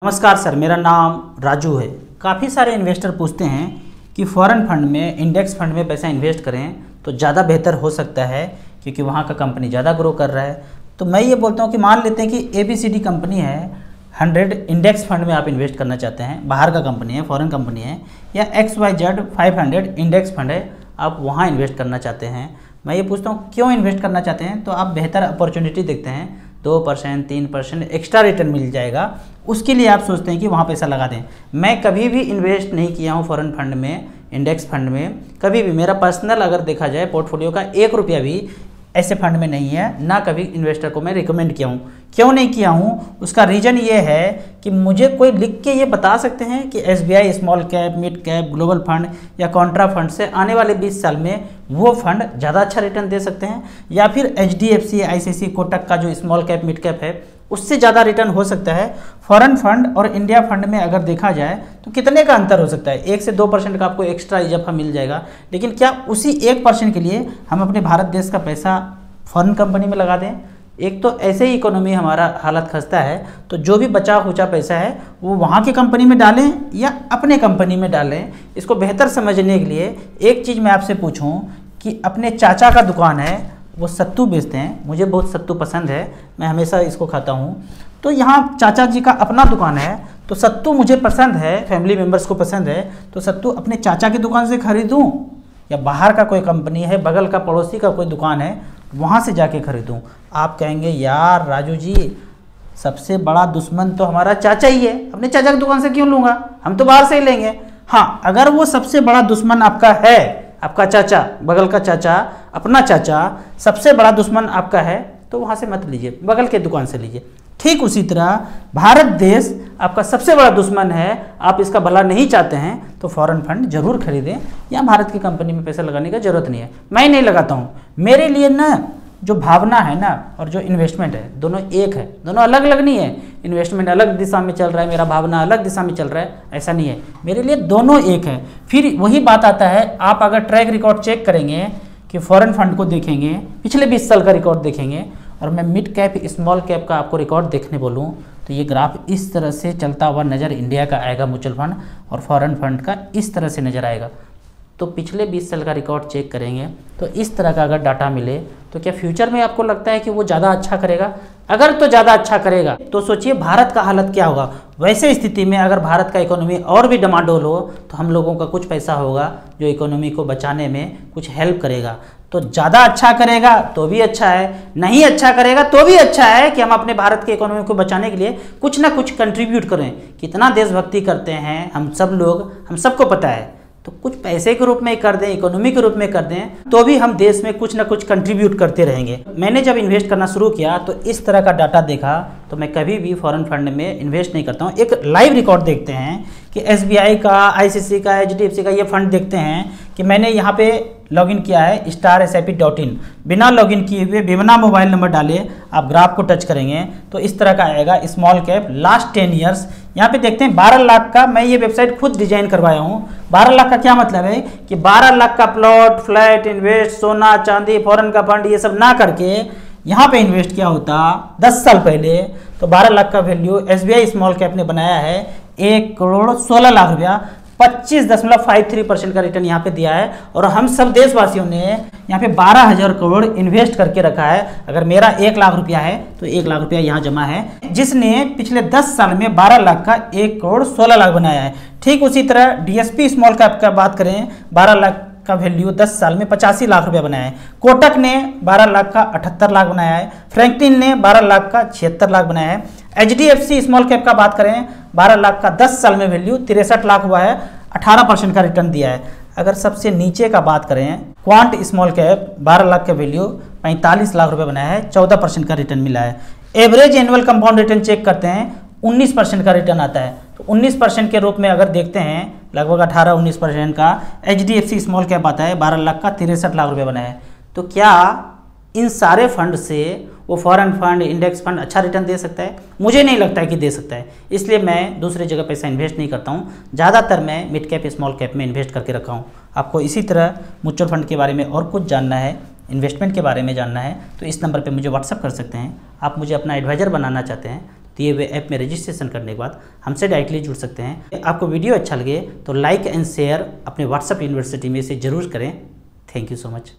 नमस्कार सर, मेरा नाम राजू है। काफ़ी सारे इन्वेस्टर पूछते हैं कि फॉरेन फंड में, इंडेक्स फंड में पैसा इन्वेस्ट करें तो ज़्यादा बेहतर हो सकता है क्योंकि वहाँ का कंपनी ज़्यादा ग्रो कर रहा है। तो मैं ये बोलता हूँ कि मान लेते हैं कि ABCD कंपनी है, 100 इंडेक्स फंड में आप इन्वेस्ट करना चाहते हैं, बाहर का कंपनी है, फॉरेन कंपनी है, या XYZ 500 इंडेक्स फंड है, आप वहाँ इन्वेस्ट करना चाहते हैं। मैं ये पूछता हूँ क्यों इन्वेस्ट करना चाहते हैं, तो आप बेहतर अपॉर्चुनिटी देखते हैं, 2% 3% एक्स्ट्रा रिटर्न मिल जाएगा, उसके लिए आप सोचते हैं कि वहाँ पैसा लगा दें। मैं कभी भी इन्वेस्ट नहीं किया हूँ फॉरेन फंड में, इंडेक्स फंड में, कभी भी। मेरा पर्सनल अगर देखा जाए पोर्टफोलियो का 1 रुपया भी ऐसे फंड में नहीं है, ना कभी इन्वेस्टर को मैं रिकमेंड किया हूँ। क्यों नहीं किया हूँ, उसका रीज़न ये है कि मुझे कोई लिख के ये बता सकते हैं कि SBI small cap, mid cap, global fund या कॉन्ट्रा फंड से आने वाले 20 साल में वो फंड ज़्यादा अच्छा रिटर्न दे सकते हैं, या फिर HDFC, ICICI, कोटक का जो स्मॉल कैप, मिड कैप है उससे ज़्यादा रिटर्न हो सकता है। फॉरेन फंड और इंडिया फंड में अगर देखा जाए तो कितने का अंतर हो सकता है, 1 से 2% का आपको एक्स्ट्रा इजाफा मिल जाएगा। लेकिन क्या उसी 1% के लिए हम अपने भारत देश का पैसा फॉरेन कंपनी में लगा दें? एक तो ऐसे ही इकोनॉमी हमारा हालत खस्ता है, तो जो भी बचा खुचा पैसा है वो वहाँ की कंपनी में डालें या अपने कंपनी में डालें। इसको बेहतर समझने के लिए एक चीज़ मैं आपसे पूछूं कि अपने चाचा का दुकान है, वो सत्तू बेचते हैं, मुझे बहुत सत्तू पसंद है, मैं हमेशा इसको खाता हूँ। तो यहाँ चाचा जी का अपना दुकान है, तो सत्तू मुझे पसंद है, फैमिली मेम्बर्स को पसंद है, तो सत्तू अपने चाचा की दुकान से खरीदूँ या बाहर का कोई कंपनी है, बगल का पड़ोसी का कोई दुकान है, वहाँ से जाके खरीदूँ? आप कहेंगे यार राजू जी, सबसे बड़ा दुश्मन तो हमारा चाचा ही है, अपने चाचा की दुकान से क्यों लूँगा, हम तो बाहर से ही लेंगे। हाँ, अगर वो सबसे बड़ा दुश्मन आपका है, आपका चाचा, बगल का चाचा, अपना चाचा सबसे बड़ा दुश्मन आपका है, तो वहाँ से मत लीजिए, बगल के दुकान से लीजिए। ठीक उसी तरह भारत देश आपका सबसे बड़ा दुश्मन है, आप इसका भला नहीं चाहते हैं, तो फॉरेन फंड जरूर खरीदें, या भारत की कंपनी में पैसा लगाने की ज़रूरत नहीं है। मैं नहीं लगाता हूँ, मेरे लिए ना जो भावना है ना और जो इन्वेस्टमेंट है, दोनों एक है, दोनों अलग अलग नहीं है। इन्वेस्टमेंट अलग दिशा में चल रहा है, मेरा भावना अलग दिशा में चल रहा है, ऐसा नहीं है। मेरे लिए दोनों एक है। फिर वही बात आता है, आप अगर ट्रैक रिकॉर्ड चेक करेंगे कि फॉरेन फंड को देखेंगे, पिछले 20 साल का रिकॉर्ड देखेंगे, और मैं मिड कैप, स्मॉल कैप का आपको रिकॉर्ड देखने बोलूँ, तो ये ग्राफ इस तरह से चलता हुआ नज़र इंडिया का आएगा म्यूचुअल फंड, और फॉरेन फंड का इस तरह से नज़र आएगा। तो पिछले 20 साल का रिकॉर्ड चेक करेंगे तो इस तरह का अगर डाटा मिले, तो क्या फ्यूचर में आपको लगता है कि वो ज़्यादा अच्छा करेगा? अगर तो ज़्यादा अच्छा करेगा तो सोचिए भारत का हालत क्या होगा। वैसे स्थिति में अगर भारत का इकोनॉमी और भी डमाडोल हो तो हम लोगों का कुछ पैसा होगा जो इकोनॉमी को बचाने में कुछ हेल्प करेगा। तो ज़्यादा अच्छा करेगा तो भी अच्छा है, नहीं अच्छा करेगा तो भी अच्छा है कि हम अपने भारत के इकोनॉमी को बचाने के लिए कुछ ना कुछ कंट्रीब्यूट करें। कितना देशभक्ति करते हैं हम सब लोग, हम सबको पता है। तो कुछ पैसे के रूप में कर दें, इकोनॉमी के रूप में कर दें, तो भी हम देश में कुछ ना कुछ कंट्रीब्यूट करते रहेंगे। मैंने जब इन्वेस्ट करना शुरू किया तो इस तरह का डाटा देखा, तो मैं कभी भी फॉरेन फंड में इन्वेस्ट नहीं करता हूँ। एक लाइव रिकॉर्ड देखते हैं कि SBI का, ICICI का, HDFC का ये फंड देखते हैं कि मैंने यहाँ पे लॉगिन किया है starsip.in, बिना लॉगिन किए हुए, बिना मोबाइल नंबर डाले आप ग्राफ को टच करेंगे तो इस तरह का आएगा स्मॉल कैप लास्ट 10 ईयर्स। यहाँ पे देखते हैं 12 लाख का, मैं ये वेबसाइट खुद डिजाइन करवाया हूँ। 12 लाख का क्या मतलब है कि 12 लाख का प्लॉट, फ्लैट, इन्वेस्ट, सोना चांदी, फॉरेन का फंड, ये सब ना करके यहाँ पे इन्वेस्ट किया होता 10 साल पहले, तो 12 लाख का वैल्यू SBI स्मॉल कैप ने बनाया है 1 करोड़ 16 लाख रुपया, 25.53% का रिटर्न यहाँ पे दिया है। और हम सब देशवासियों ने यहाँ पे 12,000 करोड़ इन्वेस्ट करके रखा है। अगर मेरा 1 लाख रुपया है तो 1 लाख रुपया यहाँ जमा है, जिसने पिछले 10 साल में 12 लाख का 1 करोड़ 16 लाख बनाया है। ठीक उसी तरह DSP स्मॉल कैप का बात करें, 12 लाख का वैल्यू 10 साल में 85 लाख रुपया बनाया है। कोटक ने 12 लाख का 78 लाख बनाया है। फ्रैंकलिन ने 12 लाख का 76 लाख बनाया है। HDFC स्मॉल कैप का बात करें, 12 लाख का 10 साल में वैल्यू 63 लाख हुआ है, 18% का रिटर्न दिया है। अगर सबसे नीचे का बात करें, क्वांट स्मॉल कैप 12 लाख का वैल्यू 45 लाख रुपए बनाया है, 14% का रिटर्न मिला है। Average annual compound return check करते हैं, 19% का रिटर्न आता है। तो 19% के रूप में अगर देखते हैं, लगभग 18-19% का HDFC स्मॉल कैप आता है, 12 लाख का 63 लाख रुपए बनाया है। तो क्या इन सारे फंड से वो फॉरेन फंड, इंडेक्स फंड अच्छा रिटर्न दे सकता है? मुझे नहीं लगता है कि दे सकता है, इसलिए मैं दूसरी जगह पैसा इन्वेस्ट नहीं करता हूँ। ज़्यादातर मैं मिड कैप, स्मॉल कैप में इन्वेस्ट करके रखा हूँ। आपको इसी तरह म्यूचुअल फंड के बारे में और कुछ जानना है, इन्वेस्टमेंट के बारे में जानना है, तो इस नंबर पर मुझे व्हाट्सअप कर सकते हैं। आप मुझे अपना एडवाइज़र बनाना चाहते हैं दिए हुए ऐप में रजिस्ट्रेशन करने के बाद हमसे डायरेक्टली जुड़ सकते हैं। आपको वीडियो अच्छा लगे तो लाइक एंड शेयर अपने व्हाट्सएप यूनिवर्सिटी में इसे जरूर करें। Thank you so much.